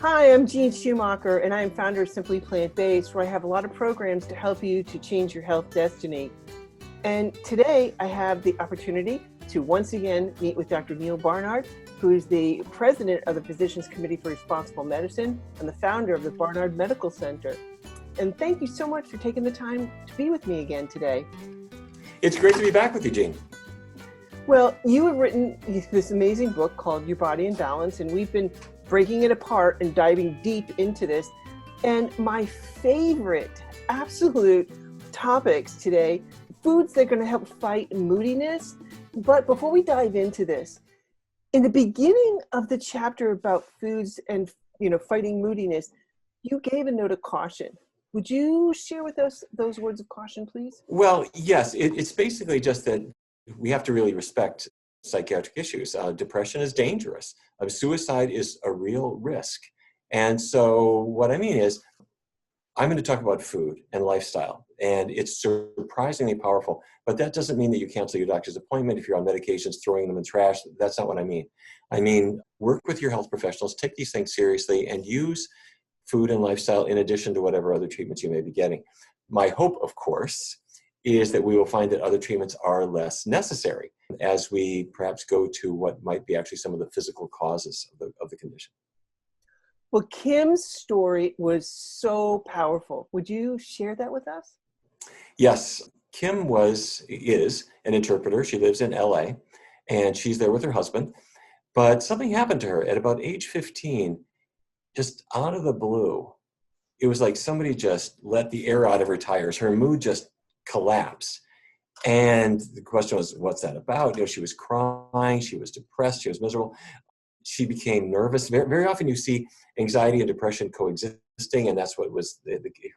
Hi, I'm Jeanne Schumacher, and I am founder of Simply Plant-Based, where I have a lot of programs to help you to change your health destiny. And today I have the opportunity to once again meet with Dr. Neal Barnard, who is the president of the Physicians Committee for Responsible Medicine and the founder of the Barnard Medical Center. And thank you so much for taking the time to be with me again today. It's great to be back with you, Jeanne. Well, you have written this amazing book called Your Body in Balance, and we've been breaking it apart and diving deep into this. And my favorite, absolute topics today, foods that are going to help fight moodiness. But before we dive into this, in the beginning of the chapter about foods and fighting moodiness, you gave a note of caution. Would you share with us those words of caution, please? Well, yes, it's basically just that we have to really respect psychiatric issues. Depression is dangerous. Suicide is a real risk. And so what I mean is, I'm going to talk about food and lifestyle, and it's surprisingly powerful. But that doesn't mean that you cancel your doctor's appointment if you're on medications, throwing them in trash. That's not what I mean. I mean, work with your health professionals, take these things seriously, and use food and lifestyle in addition to whatever other treatments you may be getting. My hope, of course, is that we will find that other treatments are less necessary as we perhaps go to what might be actually some of the physical causes of the condition. Well, Kim's story was so powerful. Would you share that with us? Yes, Kim is an interpreter. She lives in LA, and she's there with her husband. But something happened to her at about age 15, just out of the blue. It was like somebody just let the air out of her tires. Her mood just collapsed. And the question was, what's that about? She was crying, she was depressed, she was miserable. She became nervous. Very, very often you see anxiety and depression coexisting, and that's what was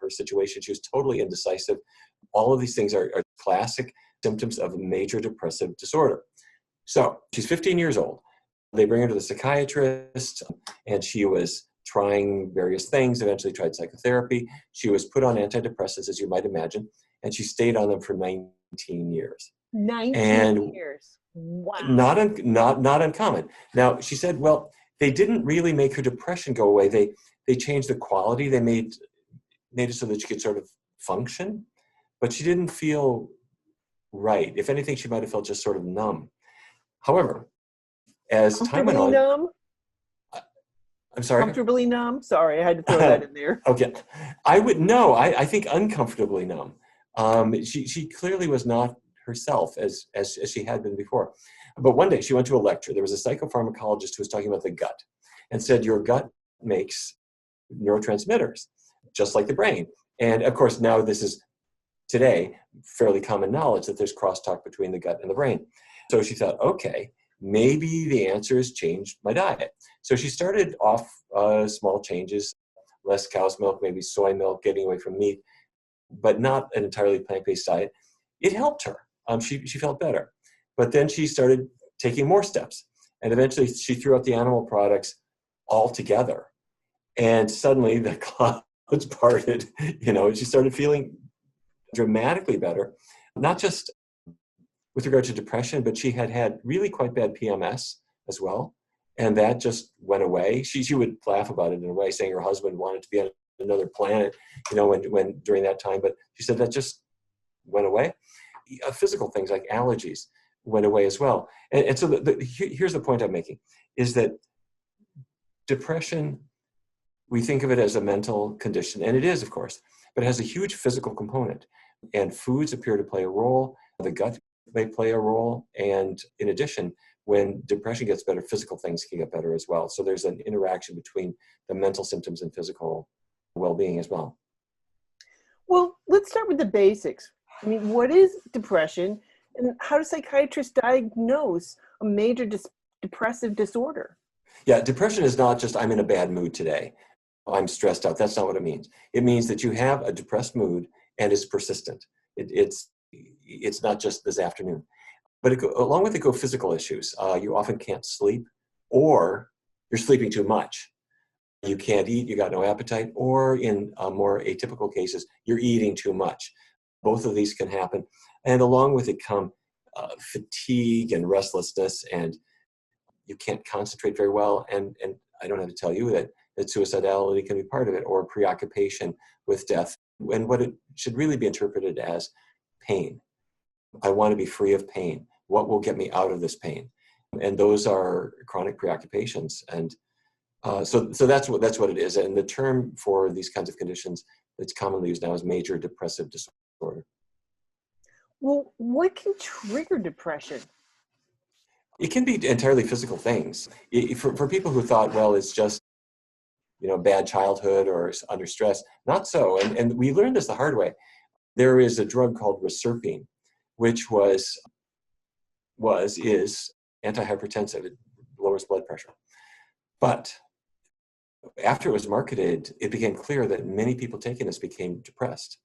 her situation. She was totally indecisive. All of these things are classic symptoms of a major depressive disorder. So she's 15 years old. They bring her to the psychiatrist, and she was trying various things, eventually tried psychotherapy. She was put on antidepressants, as you might imagine, and she stayed on them for 19 years. 19 years. Wow. Not uncommon. Now, she said, well, they didn't really make her depression go away. They changed the quality. They made it so that she could sort of function, but she didn't feel right. If anything, she might have felt just sort of numb. However, as time went on... Numb? I'm sorry? Comfortably numb? Sorry, I had to throw that in there. Okay. I think uncomfortably numb. She clearly was not herself as she had been before. But one day she went to a lecture. There was a psychopharmacologist who was talking about the gut and said, your gut makes neurotransmitters, just like the brain. And of course, now this is today fairly common knowledge that there's crosstalk between the gut and the brain. So she thought, okay, maybe the answer is change my diet. So she started off small changes, less cow's milk, maybe soy milk, getting away from meat, but not an entirely plant-based diet. It helped her. She felt better. But then she started taking more steps. And eventually she threw out the animal products altogether. And suddenly the clouds parted, and she started feeling dramatically better, not just with regard to depression, but she had really quite bad PMS as well. And that just went away. She would laugh about it in a way, saying her husband wanted to be on another planet, when during that time. But she said that just went away. Physical things like allergies went away as well. And so here's the point I'm making, is that depression, we think of it as a mental condition, and it is, of course, but it has a huge physical component. And foods appear to play a role. The gut may play a role. And in addition, when depression gets better, physical things can get better as well. So there's an interaction between the mental symptoms and physical well-being as well. Well, let's start with the basics. I mean, what is depression, and how do psychiatrists diagnose a major depressive disorder? Yeah, depression is not just, I'm in a bad mood today, I'm stressed out. That's not what it means. It means that you have a depressed mood and it's persistent. It's not just this afternoon. But along with it go physical issues. You often can't sleep, or you're sleeping too much. You can't eat, you got no appetite, or in more atypical cases, you're eating too much. Both of these can happen. And along with it come fatigue and restlessness, and you can't concentrate very well. And I don't have to tell you that that suicidality can be part of it, or preoccupation with death, and what it should really be interpreted as pain. I want to be free of pain. What will get me out of this pain? And those are chronic preoccupations. And so that's what it is. And the term for these kinds of conditions that's commonly used now is major depressive disorder. Well, what can trigger depression? It can be entirely physical things. For people who thought, well, it's just, bad childhood or under stress, not so. And we learned this the hard way. There is a drug called reserpine, which is antihypertensive. It lowers blood pressure. But after it was marketed, it became clear that many people taking this became depressed.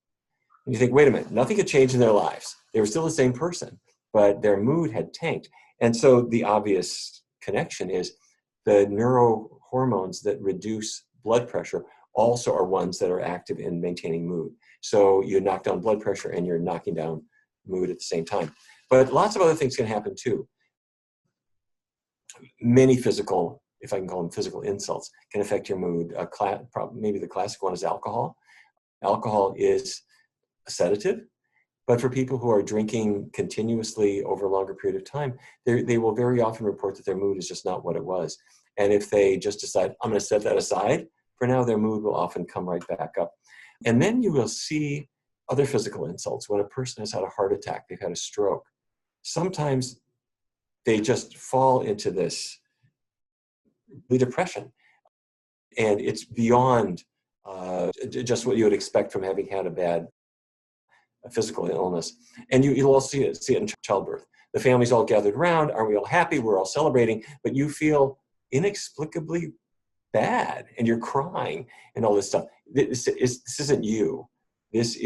And you think, wait a minute, nothing had changed in their lives. They were still the same person, but their mood had tanked. And so the obvious connection is the neurohormones that reduce blood pressure also are ones that are active in maintaining mood. So you knock down blood pressure and you're knocking down mood at the same time. But lots of other things can happen too. Many physical, if I can call them physical insults, can affect your mood. Maybe the classic one is alcohol. Alcohol is a sedative, but for people who are drinking continuously over a longer period of time, they will very often report that their mood is just not what it was. And if they just decide, I'm going to set that aside for now, their mood will often come right back up. And then you will see other physical insults. When a person has had a heart attack, they've had a stroke, sometimes they just fall into this depression. And it's beyond just what you would expect from having had a physical illness. And you'll also see it in childbirth. The family's all gathered around. Are we all happy? We're all celebrating. But you feel inexplicably bad and you're crying and all this stuff. This isn't you. This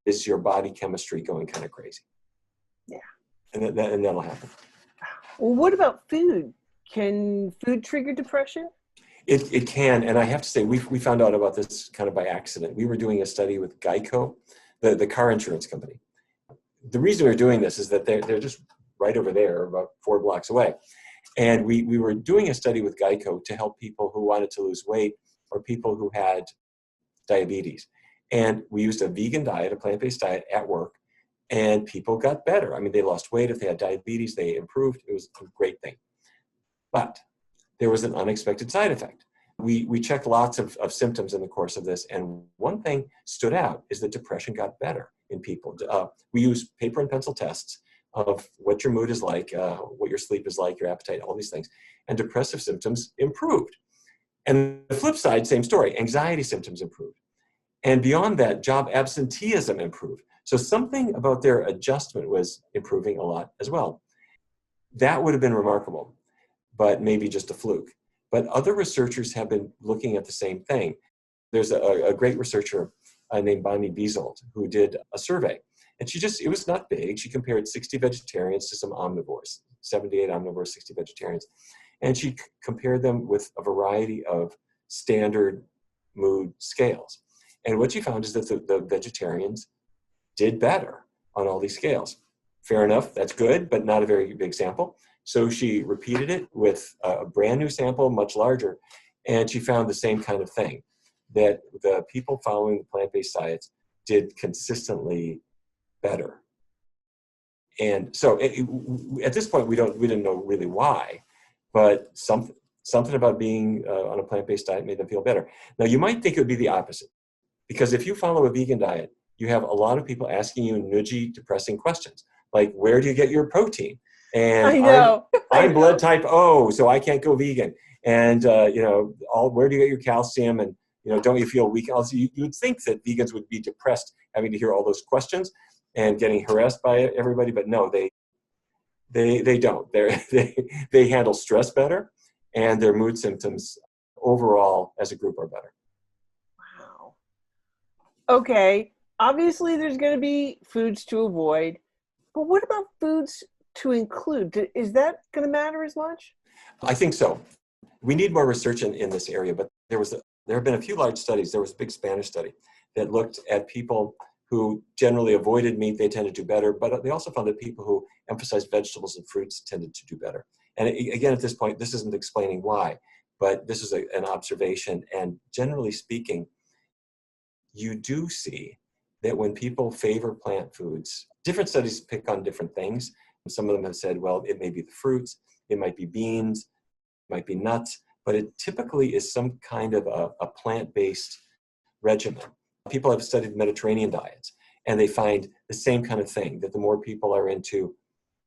is your body chemistry going kind of crazy. Yeah. And that'll happen. Well, what about food? Can food trigger depression? It can. And I have to say, we found out about this kind of by accident. We were doing a study with Geico, the car insurance company. The reason we're doing this is that they're just right over there, about 4 blocks away. And we were doing a study with Geico to help people who wanted to lose weight or people who had diabetes. And we used a vegan diet, a plant-based diet at work, and people got better. I mean, they lost weight. If they had diabetes, they improved. It was a great thing. But there was an unexpected side effect. We checked lots of symptoms in the course of this, and one thing stood out is that depression got better in people. We used paper and pencil tests of what your mood is like, what your sleep is like, your appetite, all these things, and depressive symptoms improved. And the flip side, same story, anxiety symptoms improved. And beyond that, job absenteeism improved. So something about their adjustment was improving a lot as well. That would have been remarkable, but maybe just a fluke. But other researchers have been looking at the same thing. There's a great researcher named Bonnie Bezold who did a survey. And it was not big. She compared 60 vegetarians to some omnivores, 78 omnivores, 60 vegetarians. And she compared them with a variety of standard mood scales. And what she found is that the vegetarians did better on all these scales. Fair enough, that's good, but not a very big sample. So she repeated it with a brand new sample, much larger, and she found the same kind of thing, that the people following the plant-based diets did consistently better. And so at this point, we didn't know really why, but something about being on a plant-based diet made them feel better. Now, you might think it would be the opposite, because if you follow a vegan diet, you have a lot of people asking you nudgy, depressing questions, like, where do you get your protein? And I know. I'm blood type O, so I can't go vegan. And where do you get your calcium? And don't you feel weak? Also, you would think that vegans would be depressed having to hear all those questions and getting harassed by everybody, but no, they don't. They handle stress better, and their mood symptoms overall as a group are better. Wow. Okay. Obviously, there's going to be foods to avoid, but what about foods to include? Is that going to matter as much? I think so. We need more research in this area, but there have been a few large studies. There was a big Spanish study that looked at people who generally avoided meat. They tended to do better, but they also found that people who emphasized vegetables and fruits tended to do better. And again, at this point, this isn't explaining why, but this is an observation. And generally speaking, you do see that when people favor plant foods, different studies pick on different things. Some of them have said, well, it may be the fruits, it might be beans, it might be nuts, but it typically is some kind of a plant-based regimen. People have studied Mediterranean diets, and they find the same kind of thing, that the more people are into,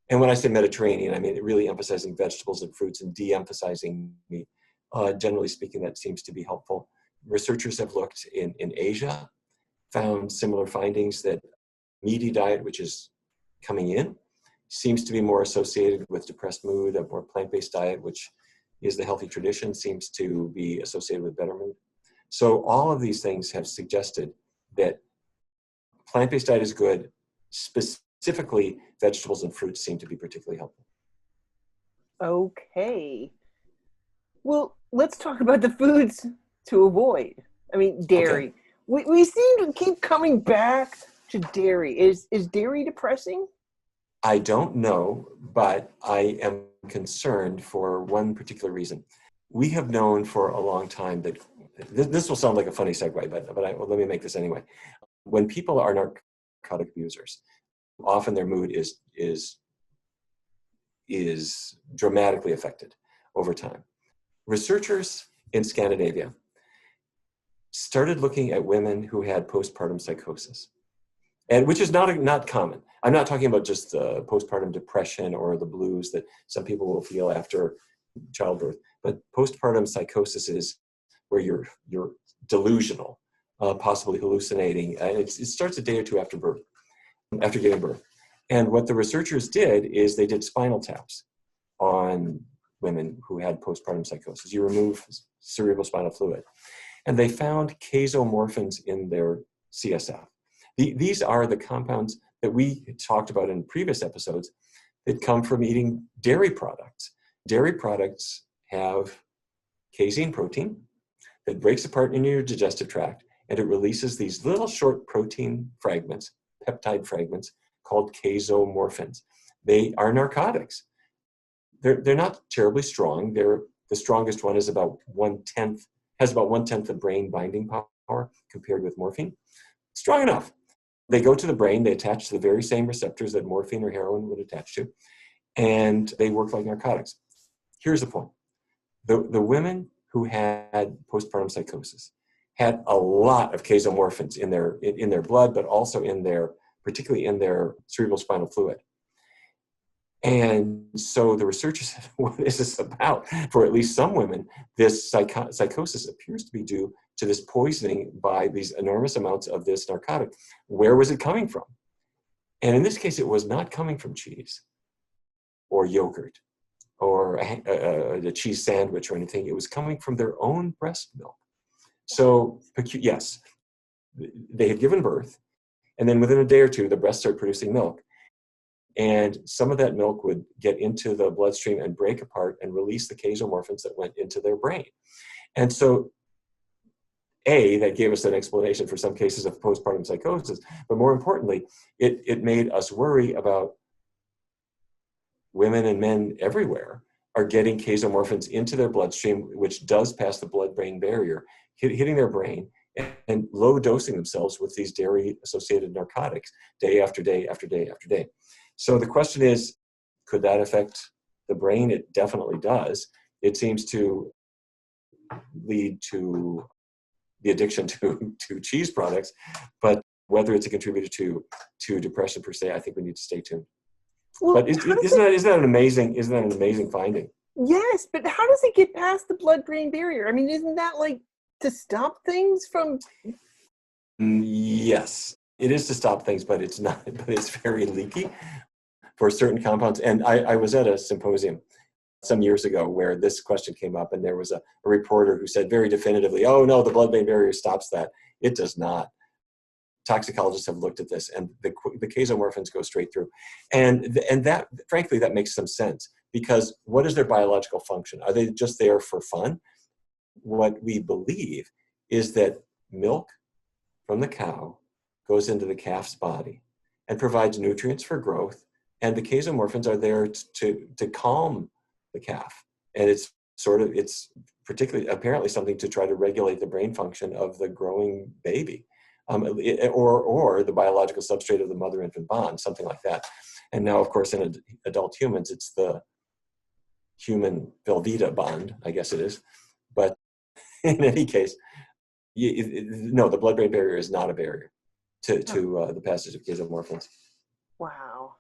and when I say Mediterranean, I mean really emphasizing vegetables and fruits and de-emphasizing meat. Generally speaking, that seems to be helpful. Researchers have looked in Asia, found similar findings that meaty diet, which is coming in, seems to be more associated with depressed mood. A more plant-based diet, which is the healthy tradition, seems to be associated with better mood. So all of these things have suggested that plant-based diet is good. Specifically, vegetables and fruits seem to be particularly helpful. Okay. Well, let's talk about the foods to avoid. I mean, dairy. Okay. We seem to keep coming back to dairy. Is dairy depressing? I don't know, but I am concerned for one particular reason. We have known for a long time that, this will sound like a funny segue, but well, let me make this anyway. When people are narcotic abusers, often their mood is dramatically affected over time. Researchers in Scandinavia started looking at women who had postpartum psychosis, and which is not common. I'm not talking about just the postpartum depression or the blues that some people will feel after childbirth, but postpartum psychosis is where you're delusional, possibly hallucinating, and it starts a day or two after giving birth. And what the researchers did is they did spinal taps on women who had postpartum psychosis. You remove cerebral spinal fluid, and they found casomorphins in their CSF. These are the compounds that we talked about in previous episodes that come from eating dairy products. Dairy products have casein protein that breaks apart in your digestive tract, and it releases these little short protein fragments, peptide fragments, called casomorphins. They are narcotics. They're not terribly strong. The strongest one is about has about one-tenth the brain binding power compared with morphine. Strong enough. They go to the brain, they attach to the very same receptors that morphine or heroin would attach to, and they work like narcotics. Here's the point. The women who had postpartum psychosis had a lot of casomorphins in their blood, but also particularly in their cerebral spinal fluid. And so the researchers said, what is this about? For at least some women, this psychosis appears to be due to this poisoning by these enormous amounts of this narcotic. Where was it coming from? And in this case, it was not coming from cheese or yogurt or a cheese sandwich or anything. It was coming from their own breast milk. So yes, they had given birth, and then within a day or two, the breasts started producing milk. And some of that milk would get into the bloodstream and break apart and release the casomorphins that went into their brain. And so, that gave us an explanation for some cases of postpartum psychosis, but more importantly, it made us worry about women and men everywhere are getting casomorphins into their bloodstream, which does pass the blood-brain barrier, hitting their brain, and low dosing themselves with these dairy-associated narcotics day after day after day after day. So the question is, could that affect the brain? It definitely does. It seems to lead to the addiction to cheese products, but whether it's a contributor to depression per se, I think we need to stay tuned. Well, but isn't that an amazing finding? Yes, but how does it get past the blood-brain barrier? I mean, isn't that like to stop things from? Yes, it is to stop things, but it's not. But it's very leaky for certain compounds. And I was at a symposium some years ago where this question came up, and there was a reporter who said very definitively, "Oh no, the blood-brain barrier stops that." It does not. Toxicologists have looked at this, and the casomorphins go straight through, and that, frankly, that makes some sense, because what is their biological function? Are they just there for fun? What we believe is that milk from the cow goes into the calf's body and provides nutrients for growth, and the casomorphins are there to calm the calf, and it's it's particularly apparently something to try to regulate the brain function of the growing baby, or the biological substrate of the mother-infant bond, something like that. And now, of course, in adult humans, it's the human Velveeta bond, I guess it is. But in any case, no, the blood-brain barrier is not a barrier to the passage of casomorphins. Wow.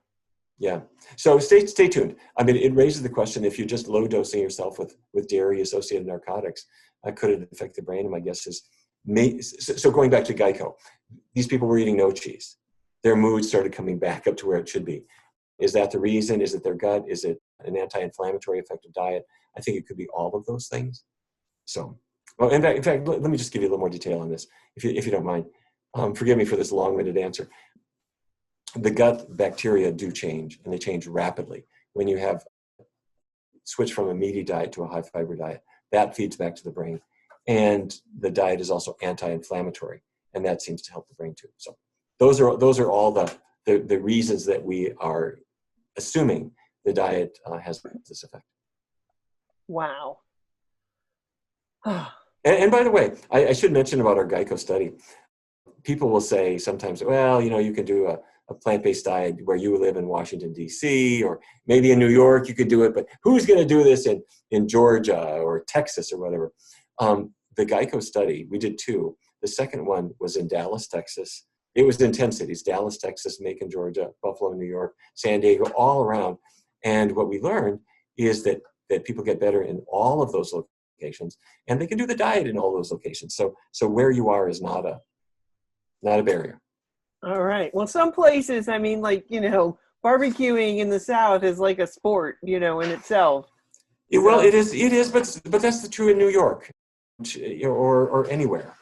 Yeah. So stay tuned. I mean, it raises the question, if you're just low dosing yourself with dairy-associated narcotics, could it affect the brain? And my guess is, so going back to Geico, these people were eating no cheese. Their mood started coming back up to where it should be. Is that the reason? Is it their gut? Is it an anti-inflammatory effective diet? I think it could be all of those things. So, well, in fact, let me just give you a little more detail on this, if you don't mind. Forgive me for this long-winded answer. The gut bacteria do change, and they change rapidly. When you have switched from a meaty diet to a high-fiber diet, that feeds back to the brain. And the diet is also anti-inflammatory, and that seems to help the brain too. So those are all the reasons that we are assuming the diet has this effect. Wow. And by the way, I should mention about our Geico study. People will say sometimes, well, you can do a plant-based diet where you live in Washington, D.C., or maybe in New York you could do it, but who's going to do this in Georgia or Texas or whatever? The Geico study, we did two. The second one was in Dallas, Texas. It was in 10 cities: Dallas, Texas, Macon, Georgia, Buffalo, New York, San Diego, all around. And what we learned is that people get better in all of those locations, and they can do the diet in all those locations. So where you are is not a barrier. All right. Well, some places, I mean, like, barbecuing in the South is like a sport, in itself. Well, it is, but that's true in New York, or anywhere.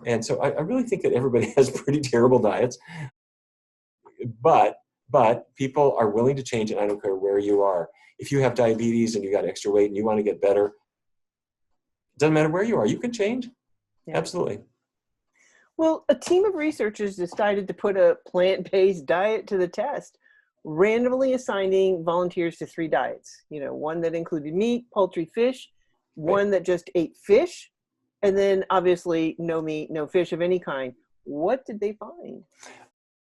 And so I really think that everybody has pretty terrible diets, but people are willing to change it. I don't care where you are. If you have diabetes and you got extra weight and you want to get better, it doesn't matter where you are. You can change. Yeah. Absolutely. Well, a team of researchers decided to put a plant-based diet to the test, randomly assigning volunteers to 3 diets. One that included meat, poultry, fish, one that just ate fish, and then obviously no meat, no fish of any kind. What did they find?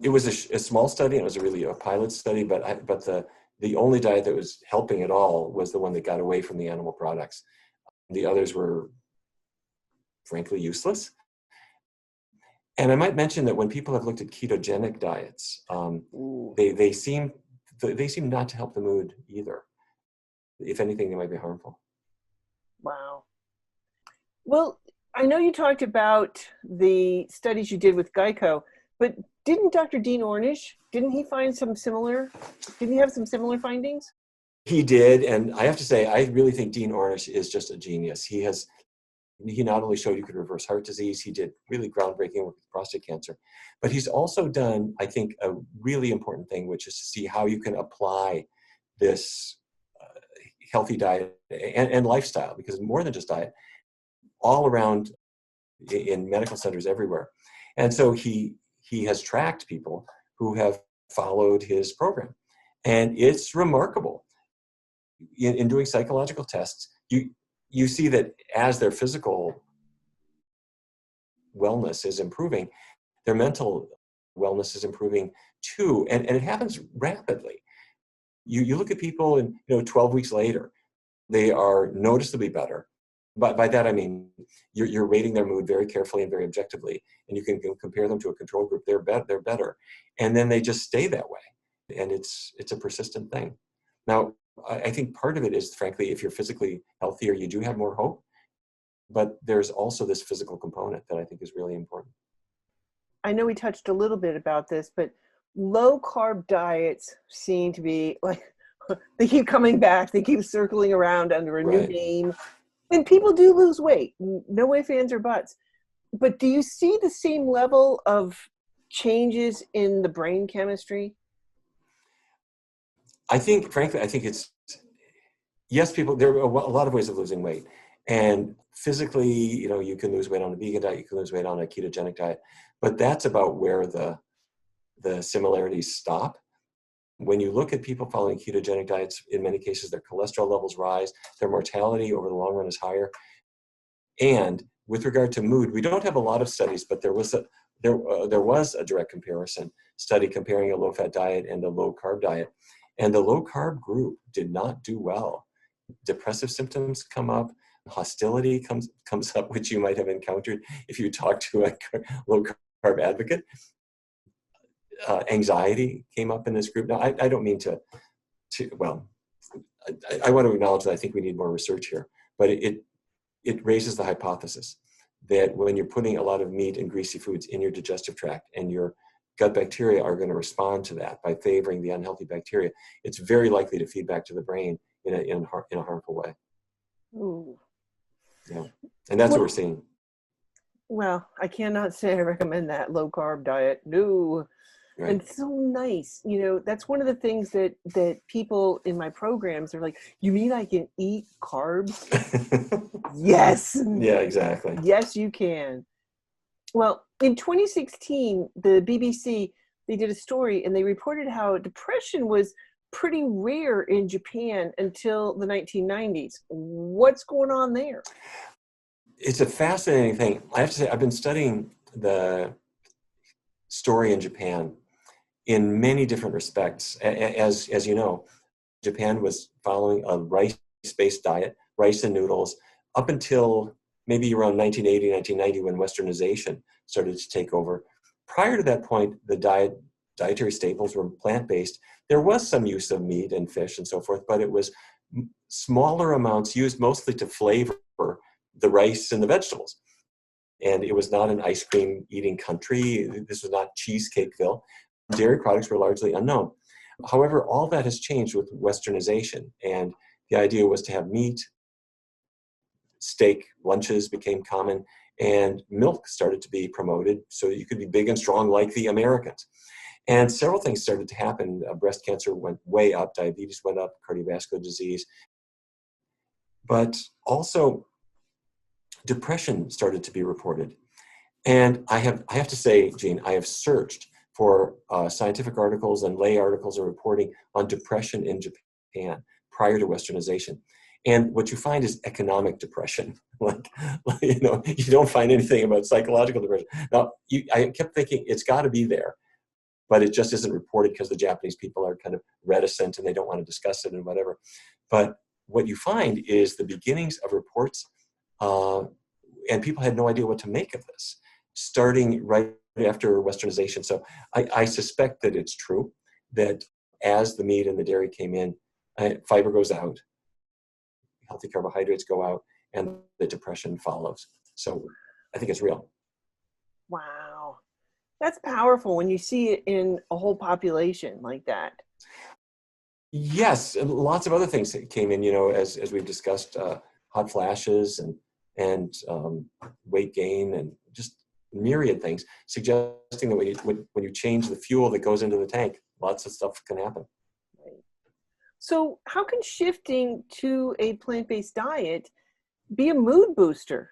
It was a small study, and it was really a pilot study, but the only diet that was helping at all was the one that got away from the animal products. The others were frankly useless. And I might mention that when people have looked at ketogenic diets, they seem not to help the mood either. If anything, they might be harmful. Wow. Well, I know you talked about the studies you did with Geico, but didn't Dr. Dean Ornish, didn't he have some similar findings? He did, and I have to say, I really think Dean Ornish is just a genius. He not only showed you could reverse heart disease, he did really groundbreaking work with prostate cancer, but he's also done, I think, a really important thing, which is to see how you can apply this healthy diet and lifestyle, because more than just diet, all around in medical centers everywhere. And so he has tracked people who have followed his program. And it's remarkable. In doing psychological tests, you see that as their physical wellness is improving, their mental wellness is improving too. And it happens rapidly. You look at people and 12 weeks later, they are noticeably better. But by that I mean you're rating their mood very carefully and very objectively, and you can compare them to a control group. They're better, and then they just stay that way, and it's a persistent thing. Now, I think part of it is, frankly, if you're physically healthier, you do have more hope. But there's also this physical component that I think is really important. I know we touched a little bit about this, but low-carb diets seem to be like, they keep coming back. They keep circling around under a new name. And people do lose weight. No ifs, ands, or buts. But do you see the same level of changes in the brain chemistry? I think, frankly, it's, yes, there are a lot of ways of losing weight. And physically, you can lose weight on a vegan diet, you can lose weight on a ketogenic diet, but that's about where the similarities stop. when you look at people following ketogenic diets, in many cases, their cholesterol levels rise, their mortality over the long run is higher. And with regard to mood, we don't have a lot of studies, but there was a direct comparison study comparing a low-fat diet and a low-carb diet. And the low-carb group did not do well. Depressive symptoms come up, hostility comes up, which you might have encountered if you talk to a low-carb advocate. Anxiety came up in this group. Now, I don't mean to well, I want to acknowledge that I think we need more research here, but it raises the hypothesis that when you're putting a lot of meat and greasy foods in your digestive tract and your gut bacteria are going to respond to that by favoring the unhealthy bacteria, it's very likely to feed back to the brain in a harmful way. Ooh. Yeah, and that's what we're seeing. Well, I cannot say I recommend that low carb diet. No. Right. And so nice. You know, that's one of the things that people in my programs are like, you mean I can eat carbs? Yes. Yeah, exactly. Yes, you can. Well, in 2016, the BBC, they did a story and they reported how depression was pretty rare in Japan until the 1990s. What's going on there? It's a fascinating thing. I have to say, I've been studying the story in Japan in many different respects. As you know, Japan was following a rice-based diet, rice and noodles, up until maybe around 1980, 1990, when Westernization started to take over. Prior to that point, the dietary staples were plant-based. There was some use of meat and fish and so forth, but it was smaller amounts used mostly to flavor the rice and the vegetables. And it was not an ice cream eating country. This was not Cheesecakeville. Dairy products were largely unknown. However, all that has changed with Westernization. And the idea was to have meat, steak lunches became common, and milk started to be promoted so that you could be big and strong like the Americans. And several things started to happen. Breast cancer went way up, diabetes went up, cardiovascular disease. But also, depression started to be reported. And I have to say, Jeanne, I have searched for scientific articles and lay articles and reporting on depression in Japan prior to Westernization. And what you find is economic depression. You don't find anything about psychological depression. Now, I kept thinking it's got to be there, but it just isn't reported because the Japanese people are kind of reticent and they don't want to discuss it and whatever. But what you find is the beginnings of reports, and people had no idea what to make of this, starting right after Westernization. So I suspect that it's true that as the meat and the dairy came in, fiber goes out, healthy carbohydrates go out, and the depression follows. So I think it's real. Wow. That's powerful when you see it in a whole population like that. Yes, and lots of other things that came in, as we've discussed, hot flashes and weight gain and just myriad things, suggesting that when you change the fuel that goes into the tank, lots of stuff can happen. Right. So how can shifting to a plant-based diet be a mood booster?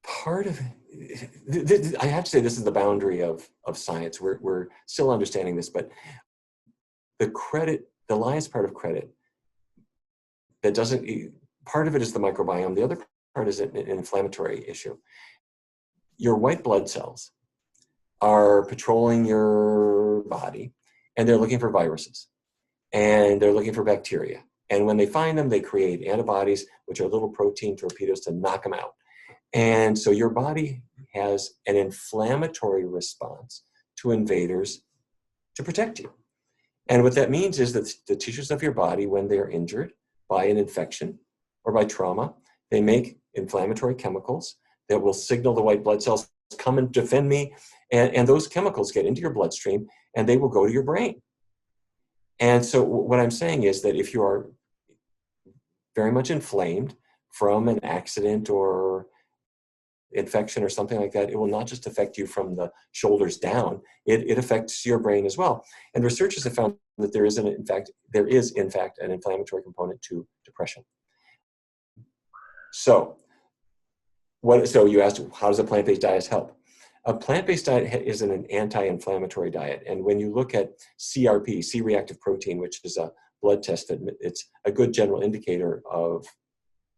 Part of it, I have to say, this is the boundary of science. We're still understanding this, but the lion's part of credit, part of it is the microbiome. The other part is an inflammatory issue. Your white blood cells are patrolling your body, and they're looking for viruses, and they're looking for bacteria. And when they find them, they create antibodies, which are little protein torpedoes to knock them out. And so your body has an inflammatory response to invaders to protect you. And what that means is that the tissues of your body, when they're injured by an infection or by trauma, they make inflammatory chemicals that will signal the white blood cells, come and defend me. And those chemicals get into your bloodstream and they will go to your brain. And so what I'm saying is that if you are very much inflamed from an accident or infection or something like that, it will not just affect you from the shoulders down, it affects your brain as well. And researchers have found that there is in fact an inflammatory component to depression. So you asked, how does a plant-based diet help? A plant-based diet is an anti-inflammatory diet. And when you look at CRP, C-reactive protein, which is a blood test, that it's a good general indicator of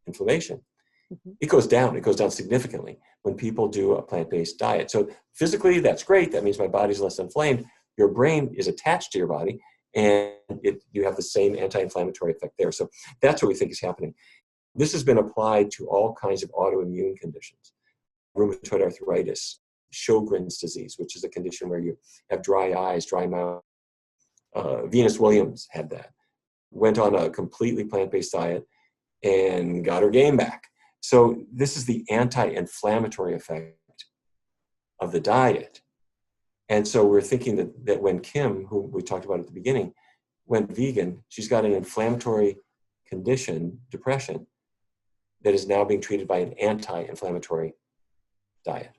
inflammation. Mhm. It goes down. It goes down significantly when people do a plant-based diet. So physically, that's great. That means my body's less inflamed. Your brain is attached to your body, and you have the same anti-inflammatory effect there. So that's what we think is happening. This has been applied to all kinds of autoimmune conditions. Rheumatoid arthritis, Sjogren's disease, which is a condition where you have dry eyes, dry mouth. Venus Williams had that. Went on a completely plant-based diet and got her game back. So this is the anti-inflammatory effect of the diet. And so we're thinking that when Kim, who we talked about at the beginning, went vegan, she's got an inflammatory condition, depression, that is now being treated by an anti-inflammatory diet.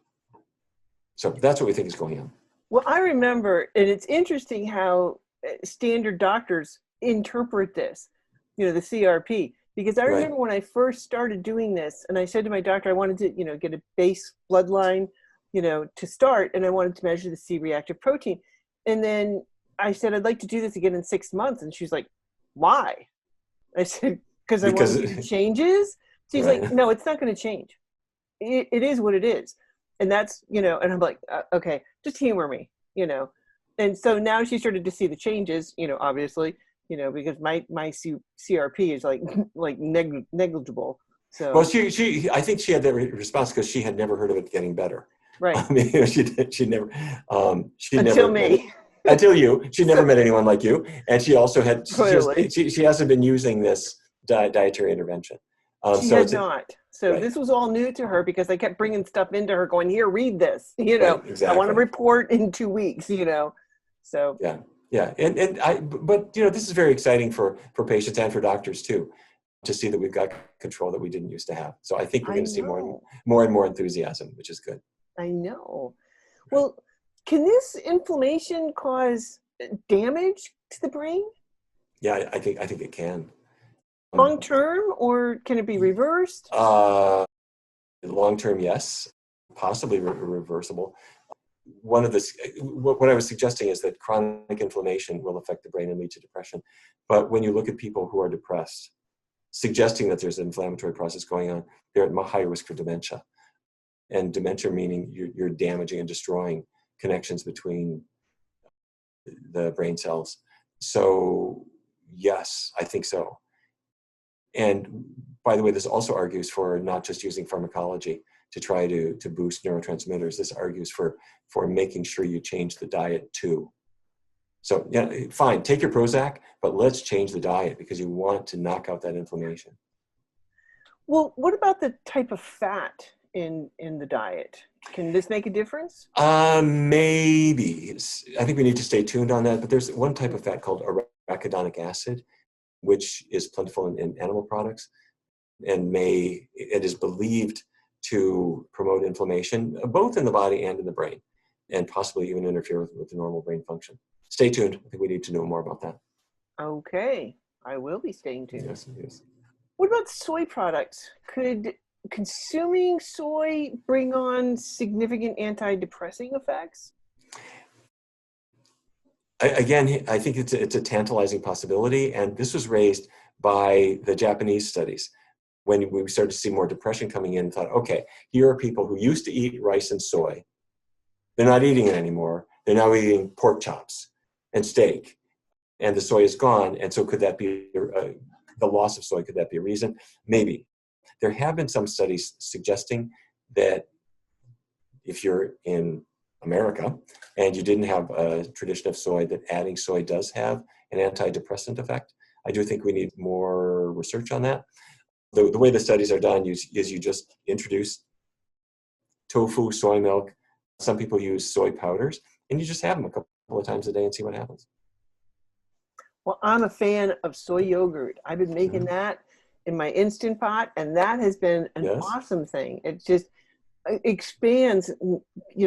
So that's what we think is going on. Well, I remember, and it's interesting how standard doctors interpret this, the CRP, because I remember when I first started doing this, and I said to my doctor, I wanted to, get a base bloodline, to start, and I wanted to measure the C-reactive protein. And then I said, I'd like to do this again in 6 months. And she's like, why? I said, because I want to see the changes. She's like, no, it's not going to change. It is what it is. And that's, and I'm like, okay, just humor me, And so now she started to see the changes, obviously, because my CRP is like negligible. So well, she I think she had that response because she had never heard of it getting better. Right. I mean, she never until me. Until you. She never met anyone like you, and she also had Clearly. she hasn't been using this dietary intervention. She had not. So this was all new to her because I kept bringing stuff into her, going, "Here, read this." Exactly. I want to report in 2 weeks. So yeah, but this is very exciting for patients and for doctors too, to see that we've got control that we didn't used to have. So I think we're going to see more and more enthusiasm, which is good. I know. Well, can this inflammation cause damage to the brain? Yeah, I think it can. Long term, or can it be reversed? Long term, yes, possibly reversible. What I was suggesting is that chronic inflammation will affect the brain and lead to depression. But when you look at people who are depressed, suggesting that there's an inflammatory process going on, they're at higher risk for dementia. And dementia meaning you're damaging and destroying connections between the brain cells. So yes, I think so. And by the way, this also argues for not just using pharmacology to try to boost neurotransmitters. This argues for making sure you change the diet too. So yeah, fine, take your Prozac, but let's change the diet because you want to knock out that inflammation. Well, what about the type of fat in the diet? Can this make a difference? Maybe. I think we need to stay tuned on that, but there's one type of fat called arachidonic acid, which is plentiful in animal products, and it is believed to promote inflammation, both in the body and in the brain, and possibly even interfere with the normal brain function. Stay tuned. I think we need to know more about that. Okay. I will be staying tuned. Yes. What about soy products? Could consuming soy bring on significant antidepressing effects? Again, I think it's a tantalizing possibility, and this was raised by the Japanese studies. When we started to see more depression coming in, thought, okay, here are people who used to eat rice and soy. They're not eating it anymore. They're now eating pork chops and steak, and the soy is gone. And so could that be the loss of soy? Could that be a reason? Maybe. There have been some studies suggesting that if you're in America and you didn't have a tradition of soy, that adding soy does have an antidepressant effect. I do think we need more research on that. The way the studies are done is you just introduce tofu, soy milk. Some people use soy powders, and you just have them a couple of times a day and see what happens. Well, I'm a fan of soy yogurt. I've been making that in my Instant Pot, and that has been an awesome thing. It just expands,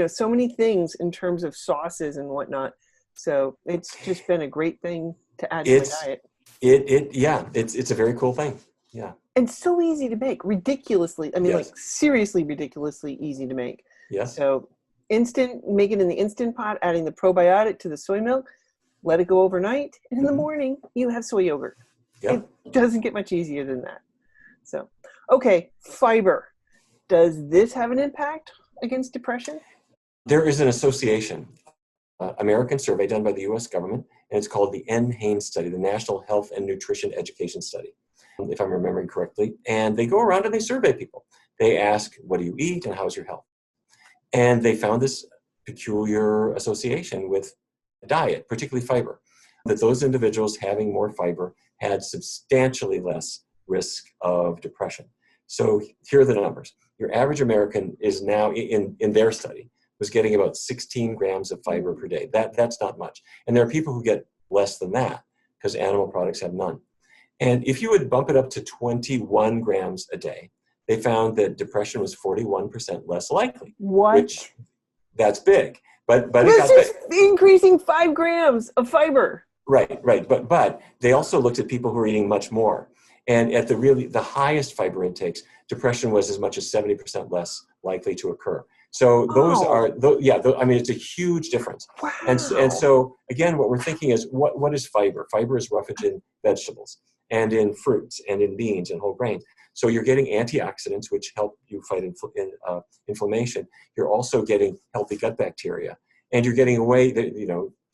so many things in terms of sauces and whatnot. So it's just been a great thing to add to my diet. It's a very cool thing. Yeah. And so easy to make, ridiculously. I mean, like seriously ridiculously easy to make. Yes. So make it in the Instant Pot, adding the probiotic to the soy milk, let it go overnight, and in the morning you have soy yogurt. Yep. It doesn't get much easier than that. So, okay, fiber. Does this have an impact against depression? There is an association, American survey done by the US government, and it's called the NHANES study, the National Health and Nutrition Education Study, if I'm remembering correctly. And they go around and they survey people. They ask, what do you eat and how's your health? And they found this peculiar association with diet, particularly fiber, that those individuals having more fiber had substantially less risk of depression. So here are the numbers. Your average American is now, in their study, was getting about 16 grams of fiber per day. That's not much. And there are people who get less than that because animal products have none. And if you would bump it up to 21 grams a day, they found that depression was 41% less likely. What? Which, that's big. But it this got is increasing 5 grams of fiber. Right. But they also looked at people who are eating much more. And at the highest fiber intakes, depression was as much as 70% less likely to occur. So those I mean, it's a huge difference. Wow. And so again, what we're thinking is, what is fiber? Fiber is roughage in vegetables and in fruits and in beans and whole grains. So you're getting antioxidants, which help you fight inflammation. You're also getting healthy gut bacteria, and you're getting away,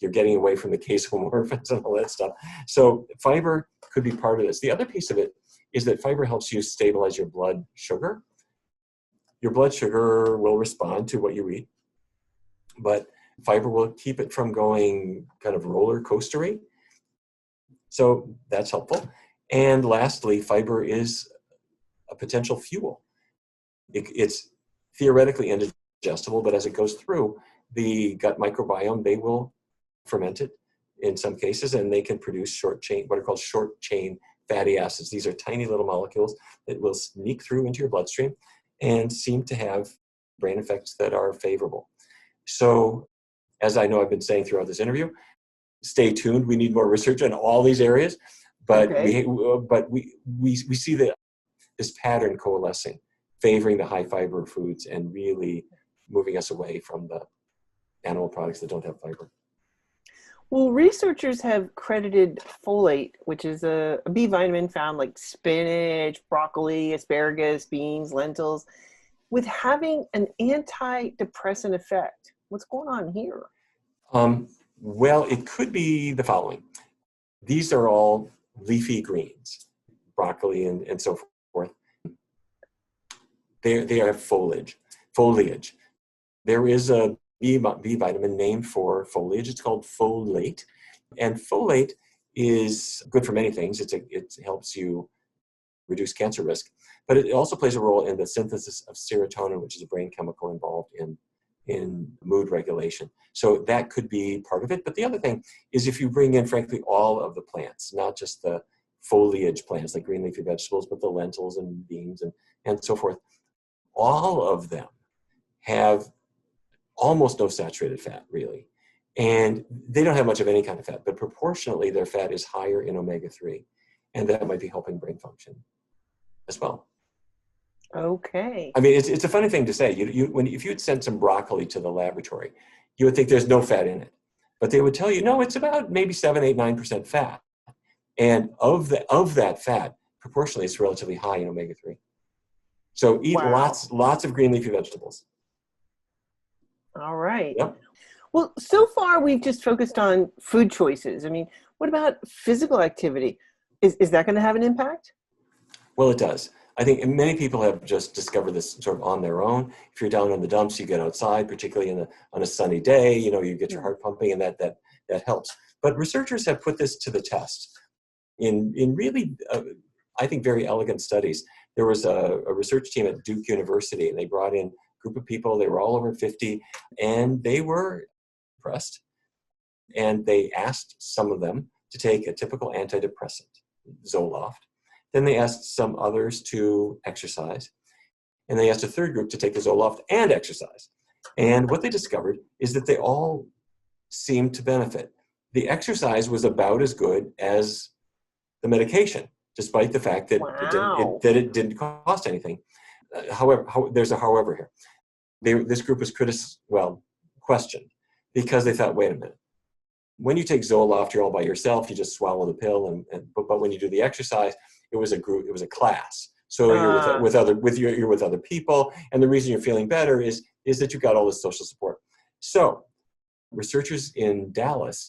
you're getting away from the casomorphins and all that stuff. So fiber could be part of this. The other piece of it is that fiber helps you stabilize your blood sugar. Your blood sugar will respond to what you eat, but fiber will keep it from going kind of roller coastery. So that's helpful. And lastly, fiber is a potential fuel. It's theoretically indigestible, but as it goes through the gut microbiome, they will ferment it in some cases, and they can produce what are called short chain fatty acids. These are tiny little molecules that will sneak through into your bloodstream and seem to have brain effects that are favorable. So, as I know I've been saying throughout this interview, stay tuned. We need more research on all these areas, but we see this pattern coalescing, favoring the high fiber foods and really moving us away from the animal products that don't have fiber. Well, researchers have credited folate, which is a B vitamin found like spinach, broccoli, asparagus, beans, lentils, with having an antidepressant effect. What's going on here? Well, it could be the following. These are all leafy greens, broccoli and so forth. They are foliage. There is a B vitamin named for foliage. It's called folate. And folate is good for many things. It helps you reduce cancer risk, but it also plays a role in the synthesis of serotonin, which is a brain chemical involved in mood regulation. So that could be part of it. But the other thing is, if you bring in, frankly, all of the plants, not just the foliage plants like green leafy vegetables, but the lentils and beans and so forth, all of them have almost no saturated fat, really. And they don't have much of any kind of fat, but proportionately their fat is higher in omega-3. And that might be helping brain function as well. Okay. I mean, it's a funny thing to say. If you'd sent some broccoli to the laboratory, you would think there's no fat in it. But they would tell you, no, it's about maybe 7, 8, 9% fat. And of that fat, proportionally, it's relatively high in omega-3. So eat lots of green leafy vegetables. All right. Yep. Well, so far we've just focused on food choices. I mean, what about physical activity? Is that going to have an impact? Well, it does. I think many people have just discovered this sort of on their own. If you're down in the dumps, you get outside, particularly on a sunny day, you get your heart pumping, and that helps. But researchers have put this to the test in really, I think, very elegant studies. There was a research team at Duke University, and they brought in a group of people. They were all over 50, and they were impressed. And they asked some of them to take a typical antidepressant, Zoloft. Then they asked some others to exercise. And they asked a third group to take the Zoloft and exercise. And what they discovered is that they all seemed to benefit. The exercise was about as good as the medication, despite the fact that it didn't cost anything. However, there's a however here. This group was questioned because they thought, wait a minute. When you take Zoloft, you're all by yourself. You just swallow the pill, but when you do the exercise, it was a group, it was a class. So you're you're with other people, and the reason you're feeling better is that you got all this social support. So researchers in Dallas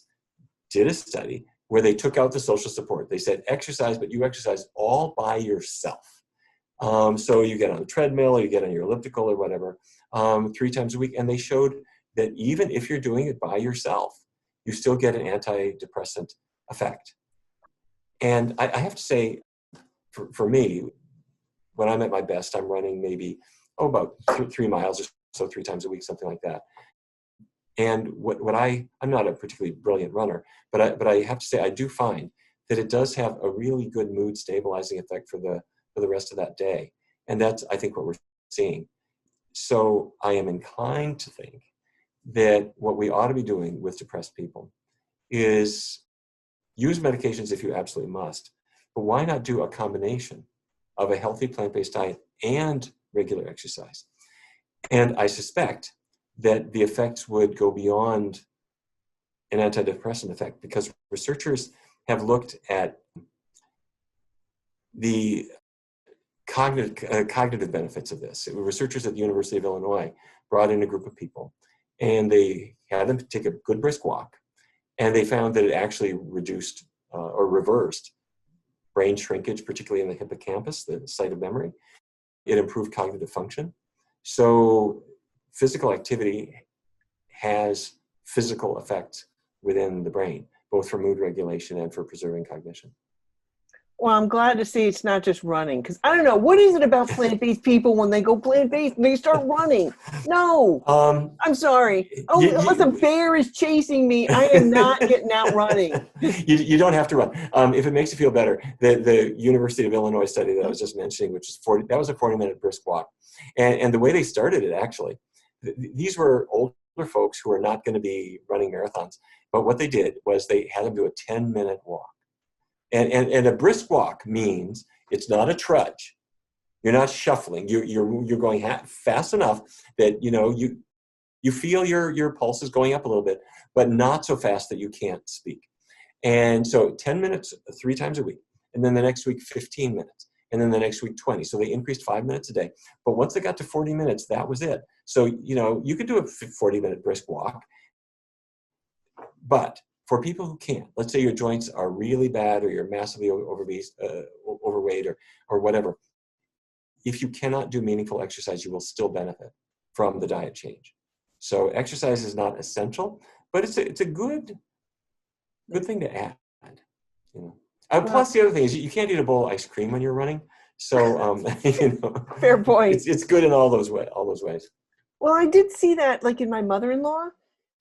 did a study where they took out the social support. They said exercise, but you exercise all by yourself. So you get on the treadmill, or you get on your elliptical or whatever, 3 times a week, and they showed that even if you're doing it by yourself, you still get an antidepressant effect. And I have to say, for me, when I'm at my best, I'm running maybe, about 3 miles or so 3 times a week, something like that. And I'm not a particularly brilliant runner, but I have to say, I do find that it does have a really good mood stabilizing effect for the rest of that day. And that's, I think, what we're seeing. So I am inclined to think that what we ought to be doing with depressed people is use medications if you absolutely must, but why not do a combination of a healthy plant-based diet and regular exercise? And I suspect that the effects would go beyond an antidepressant effect, because researchers have looked at the cognitive benefits of this. Researchers at the University of Illinois brought in a group of people, and they had them take a good brisk walk, and they found that it actually reduced or reversed brain shrinkage, particularly in the hippocampus, the site of memory. It improved cognitive function. So physical activity has physical effects within the brain, both for mood regulation and for preserving cognition. Well, I'm glad to see it's not just running, because I don't know, what is it about plant-based people when they go plant-based and they start running? No, I'm sorry. Oh, unless a bear is chasing me, I am not getting out running. You don't have to run. If it makes you feel better, the University of Illinois study that I was just mentioning, which is that was a 40-minute brisk walk. And the way they started it, actually, these were older folks who are not going to be running marathons. But what they did was they had them do a 10-minute walk. And a brisk walk means it's not a trudge. You're not shuffling. You're going fast enough that you feel your pulse is going up a little bit, but not so fast that you can't speak. And so 10 minutes 3 times a week, and then the next week 15 minutes, and then the next week 20. So they increased 5 minutes a day. But once they got to 40 minutes, that was it. So you could do a 40-minute brisk walk, but for people who can't, let's say your joints are really bad, or you're massively overweight, or whatever, if you cannot do meaningful exercise, you will still benefit from the diet change. So exercise is not essential, but it's a good thing to add. Plus, the other thing is you can't eat a bowl of ice cream when you're running. So fair point. It's good in all those ways. Well, I did see that, like in my mother-in-law.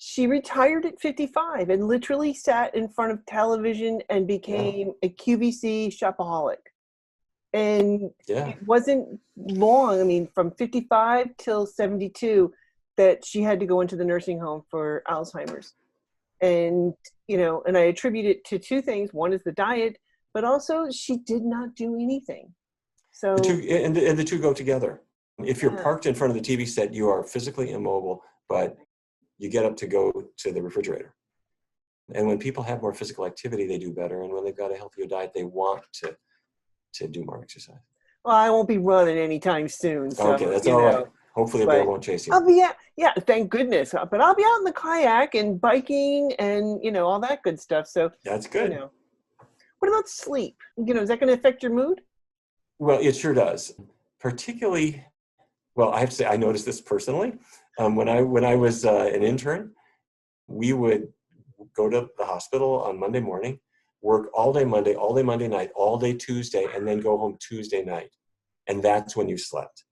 She retired at 55 and literally sat in front of television and became a QVC shopaholic. And it wasn't long, I mean, from 55 till 72, that she had to go into the nursing home for Alzheimer's. And, and I attribute it to 2 things. One is the diet, but also she did not do anything. So the two go together. If you're parked in front of the TV set, you are physically immobile, but you get up to go to the refrigerator. And when people have more physical activity, they do better. And when they've got a healthier diet, they want to do more exercise. Well, I won't be running anytime soon. So, okay, that's all right. Hopefully a bear won't chase you. I'll be thank goodness. But I'll be out in the kayak and biking and, all that good stuff. So that's good. What about sleep? Is that going to affect your mood? Well, it sure does. Particularly, well, I have to say, I noticed this personally. When I was an intern, we would go to the hospital on Monday morning, work all day Monday night, all day Tuesday, and then go home Tuesday night. And that's when you slept.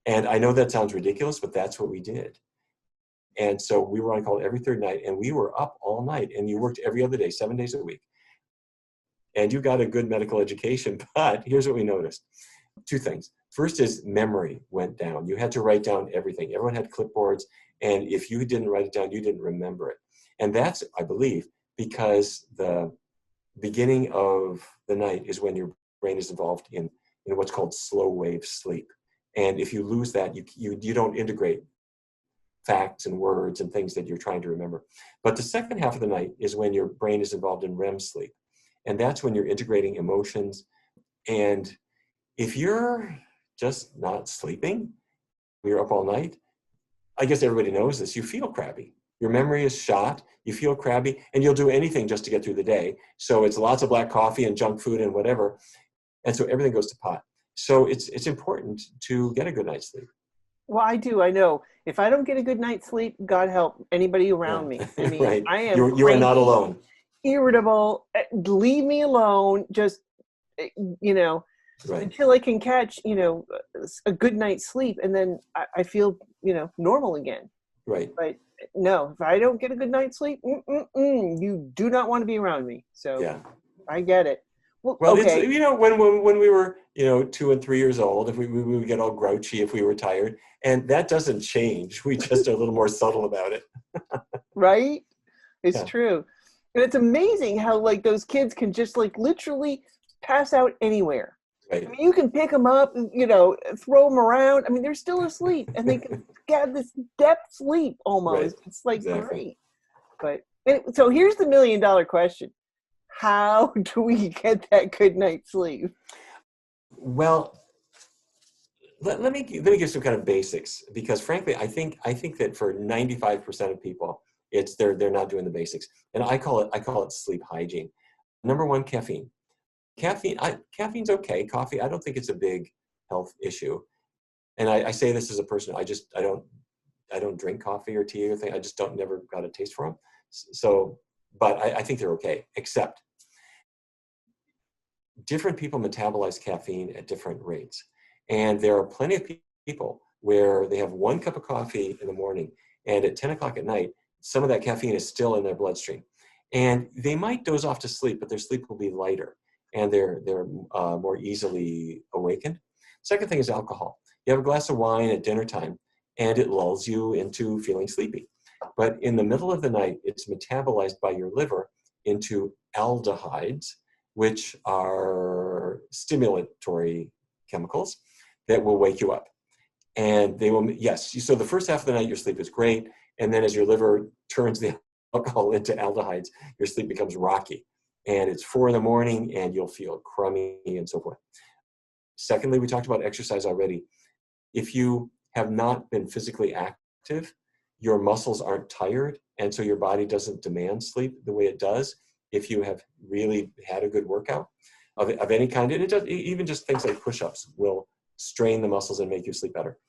And I know that sounds ridiculous, but that's what we did. And so we were on call every 3rd night, and we were up all night, and you worked every other day, 7 days a week. And you got a good medical education, but here's what we noticed. 2 things. First is memory went down. You had to write down everything. Everyone had clipboards, and if you didn't write it down, you didn't remember it. And that's, I believe, because the beginning of the night is when your brain is involved in what's called slow wave sleep. And if you lose that, you don't integrate facts and words and things that you're trying to remember. But the second half of the night is when your brain is involved in REM sleep. And that's when you're integrating emotions. And if you're just not sleeping, you're up all night, I guess everybody knows this, you feel crabby. Your memory is shot, you feel crabby, and you'll do anything just to get through the day. So it's lots of black coffee and junk food and whatever. And so everything goes to pot. So it's important to get a good night's sleep. Well, I do. I know. If I don't get a good night's sleep, God help anybody around me. I mean, Right. I am You are not alone. irritable. Leave me alone. Just, Right. until I can catch, a good night's sleep. And then I feel, normal again. Right. But no, if I don't get a good night's sleep, you do not want to be around me. So Yeah. I get it. Well, it's, okay. when we were, 2 and 3 years old, if we would get all grouchy if we were tired, and that doesn't change. We just are a little more subtle about it. Right? It's Yeah. true. And it's amazing how like those kids can just like literally pass out anywhere. Right. I mean, you can pick them up, throw them around. I mean, they're still asleep and they can get this depth sleep almost. Right. It's like Exactly. great. But so here's the $1 million question. How do we get that good night's sleep? Well, let me give some kind of basics, because frankly, I think that for 95% of people, they're not doing the basics, and I call it sleep hygiene. Number one, caffeine. Caffeine's okay. Coffee, I don't think it's a big health issue, and I say this as a person. I don't drink coffee or tea or thing. I just never got a taste for them. So, but I think they're okay, except different people metabolize caffeine at different rates. And there are plenty of people where they have 1 cup of coffee in the morning, and at 10 o'clock at night, some of that caffeine is still in their bloodstream. And they might doze off to sleep, but their sleep will be lighter, and they're more easily awakened. Second thing is alcohol. You have a glass of wine at dinner time, and it lulls you into feeling sleepy. But in the middle of the night, it's metabolized by your liver into aldehydes, which are stimulatory chemicals that will wake you up. And they will, yes, so the first half of the night, your sleep is great. And then as your liver turns the alcohol into aldehydes, your sleep becomes rocky. And it's 4 a.m, and you'll feel crummy and so forth. Secondly, we talked about exercise already. If you have not been physically active, your muscles aren't tired, and so your body doesn't demand sleep the way it does if you have really had a good workout of any kind. And even just things like push-ups will strain the muscles and make you sleep better.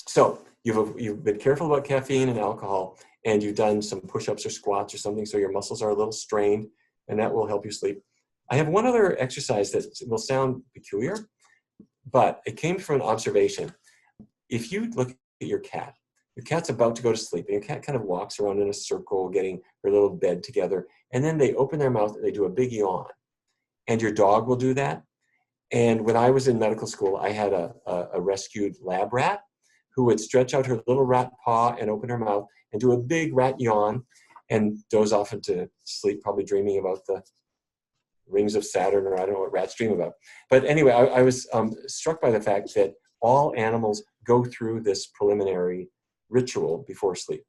So you've been careful about caffeine and alcohol, and you've done some push-ups or squats or something, so your muscles are a little strained, and that will help you sleep. I have one other exercise that will sound peculiar, but it came from an observation. If you look at your cat's about to go to sleep, and your cat kind of walks around in a circle, getting her little bed together, and then they open their mouth and they do a big yawn. And your dog will do that. And when I was in medical school, I had a rescued lab rat who would stretch out her little rat paw and open her mouth and do a big rat yawn and doze off into sleep, probably dreaming about the rings of Saturn, or I don't know what rats dream about. But anyway, I was struck by the fact that all animals go through this preliminary ritual before sleep.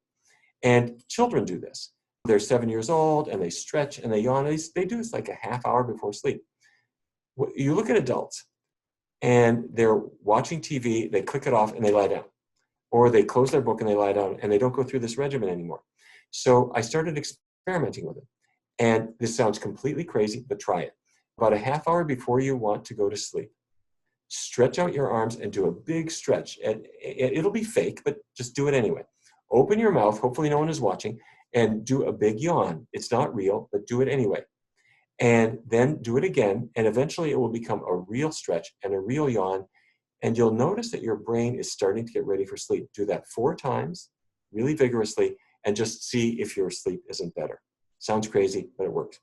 And children do this. They're 7 years old, and they stretch and they yawn. They do this like a half hour before sleep. You look at adults, and they're watching TV, they click it off and they lie down. Or they close their book and they lie down, and they don't go through this regimen anymore. So I started experimenting with it. And this sounds completely crazy, but try it. About a half hour before you want to go to sleep, stretch out your arms and do a big stretch. And it'll be fake, but just do it anyway. Open your mouth, hopefully no one is watching, and do a big yawn. It's not real, but do it anyway. And then do it again, and eventually it will become a real stretch and a real yawn, and you'll notice that your brain is starting to get ready for sleep. Do that 4 times, really vigorously, and just see if your sleep isn't better. Sounds crazy, but it works.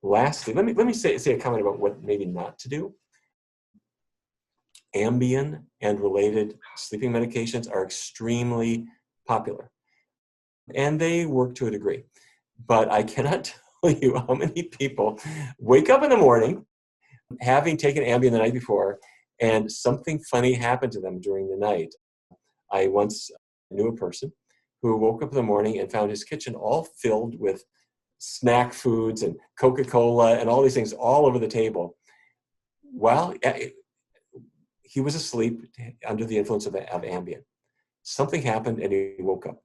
Lastly, let me say a comment about what maybe not to do. Ambien and related sleeping medications are extremely popular, and they work to a degree. But I cannot tell you how many people wake up in the morning having taken Ambien the night before, and something funny happened to them during the night. I once knew a person who woke up in the morning and found his kitchen all filled with snack foods and Coca-Cola and all these things all over the table. Well, he was asleep under the influence of Ambien. Something happened and he woke up.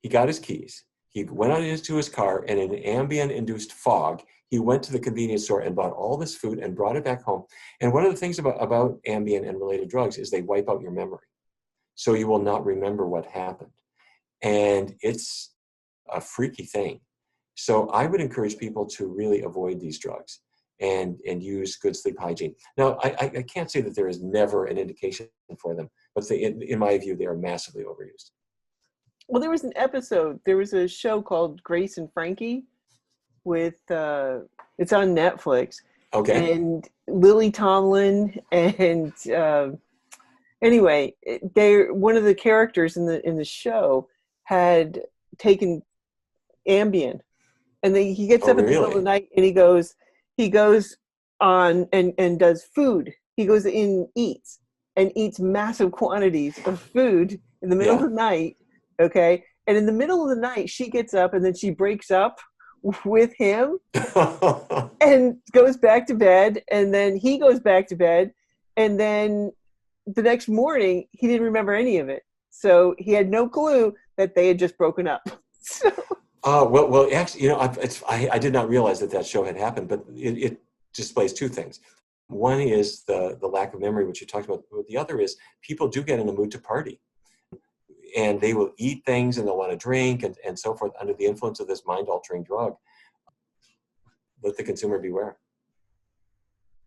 He got his keys. He went out into his car, and in an Ambien-induced fog, he went to the convenience store and bought all this food and brought it back home. And one of the things about Ambien and related drugs is they wipe out your memory. So you will not remember what happened. And it's a freaky thing. So I would encourage people to really avoid these drugs and use good sleep hygiene. Now, I can't say that there is never an indication for them, but in my view, they are massively overused. Well, there was a show called Grace and Frankie with, it's on Netflix. Okay. And Lily Tomlin and, anyway, one of the characters in the show had taken Ambien, and then he gets up in the middle of the night and he goes on and does food. He goes in, eats massive quantities of food in the middle of the night. Okay. And in the middle of the night, she gets up and then she breaks up with him and goes back to bed. And then he goes back to bed. And then the next morning, he didn't remember any of it. So he had no clue that they had just broken up. Well, actually, I did not realize that show had happened, but it displays two things. One is the lack of memory, which you talked about. But the other is people do get in a mood to party. And they will eat things and they'll want to drink and so forth under the influence of this mind-altering drug. Let the consumer beware.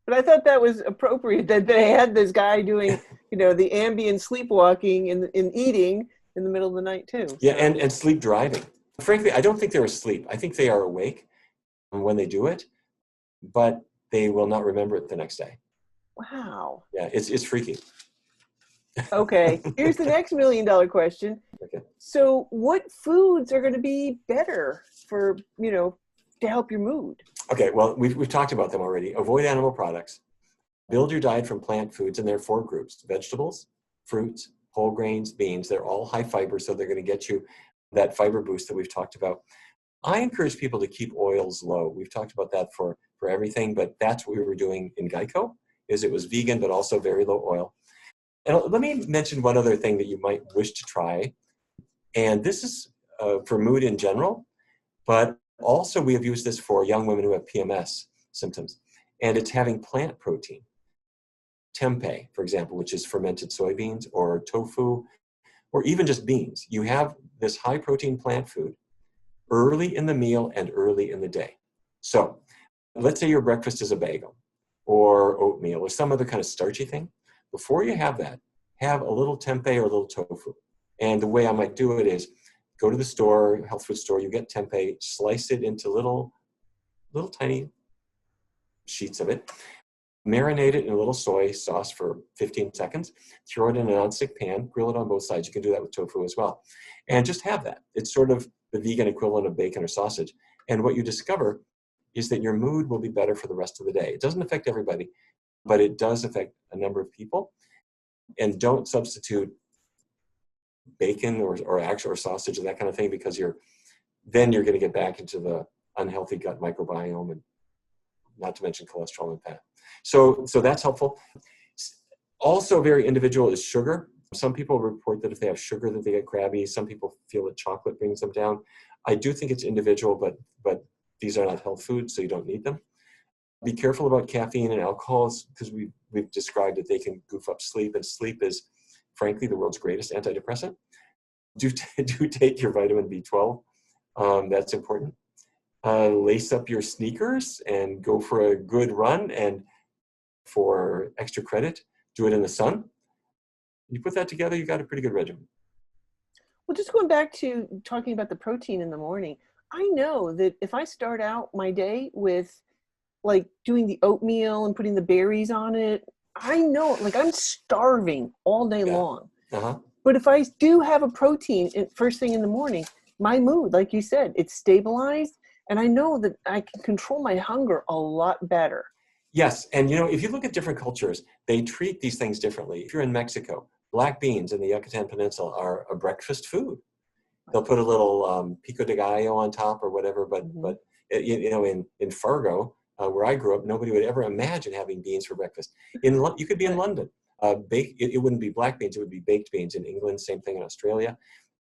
But I thought that was appropriate that they had this guy doing, the Ambien sleepwalking and eating in the middle of the night too. Yeah, and sleep driving. Frankly, I don't think they're asleep. I think they are awake when they do it, but they will not remember it the next day. Wow. Yeah, it's freaky. Okay, here's the next $1 million question. Okay. So what foods are going to be better for, to help your mood? Okay, well, we've talked about them already. Avoid animal products. Build your diet from plant foods, and there are 4 groups: vegetables, fruits, whole grains, beans. They're all high fiber, so they're going to get you that fiber boost that we've talked about. I encourage people to keep oils low. We've talked about that for everything, but that's what we were doing in Geico, is it was vegan, but also very low oil. And let me mention one other thing that you might wish to try. And this is for mood in general, but also we have used this for young women who have PMS symptoms. And it's having plant protein. Tempeh, for example, which is fermented soybeans, or tofu, or even just beans. You have this high protein plant food early in the meal and early in the day. So let's say your breakfast is a bagel or oatmeal or some other kind of starchy thing. Before you have that, have a little tempeh or a little tofu. And the way I might do it is go to the store, health food store, you get tempeh, slice it into little tiny sheets of it, marinate it in a little soy sauce for 15 seconds, throw it in a nonstick pan, grill it on both sides. You can do that with tofu as well. And just have that. It's sort of the vegan equivalent of bacon or sausage. And what you discover is that your mood will be better for the rest of the day. It doesn't affect everybody, but it does affect a number of people. And don't substitute bacon or sausage and that kind of thing, because you're going to get back into the unhealthy gut microbiome, and not to mention cholesterol and fat. So that's helpful. Also very individual is sugar. Some people report that if they have sugar that they get crabby. Some people feel that chocolate brings them down. I do think it's individual, but these are not health foods, so you don't need them. Be careful about caffeine and alcohols, because we've described that they can goof up sleep, and sleep is, frankly, the world's greatest antidepressant. Do take your vitamin B12. That's important. Lace up your sneakers and go for a good run, and for extra credit, do it in the sun. You put that together, you got a pretty good regimen. Well, just going back to talking about the protein in the morning, I know that if I start out my day with like doing the oatmeal and putting the berries on it, I know, like, I'm starving all day long. Uh-huh. But if I do have a protein first thing in the morning, my mood, like you said, it's stabilized, and I know that I can control my hunger a lot better. Yes, and if you look at different cultures, they treat these things differently. If you're in Mexico, black beans in the Yucatan Peninsula are a breakfast food. They'll put a little pico de gallo on top or whatever, but you know, in Fargo, where I grew up, nobody would ever imagine having beans for breakfast. You could be in London. It wouldn't be black beans, it would be baked beans. In England, same thing in Australia.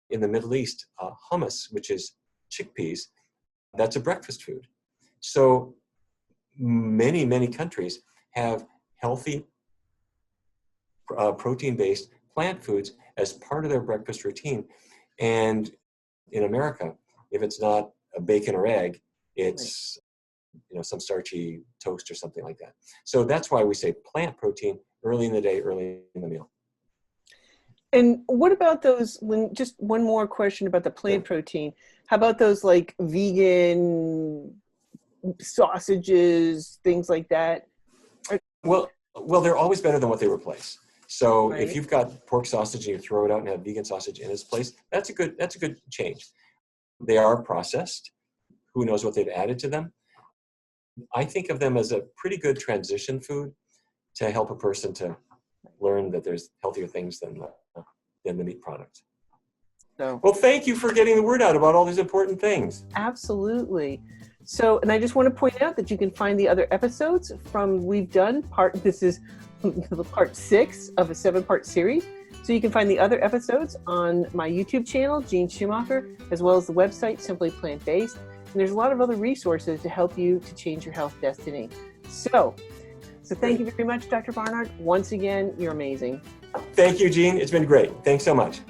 In the Middle East, hummus, which is chickpeas, that's a breakfast food. So many, many countries have healthy protein-based plant foods as part of their breakfast routine. And in America, if it's not a bacon or egg, it's you know, some starchy toast or something like that. So that's why we say plant protein early in the day, early in the meal. And what about those, just one more question about the plant protein. How about those like vegan sausages, things like that? Well, they're always better than what they replace. So if you've got pork sausage and you throw it out and have vegan sausage in its place, that's a good change. They are processed. Who knows what they've added to them? I think of them as a pretty good transition food to help a person to learn that there's healthier things than the meat products. So, well, thank you for getting the word out about all these important things. Absolutely. So, and I just want to point out that you can find the other episodes we've done. This is part 6 of a 7-part series. So you can find the other episodes on my YouTube channel, Jeanne Schumacher, as well as the website, Simply Plant-Based. And there's a lot of other resources to help you to change your health destiny. So thank you very much, Dr. Barnard. Once again, you're amazing. Thank you, Jeanne. It's been great. Thanks so much.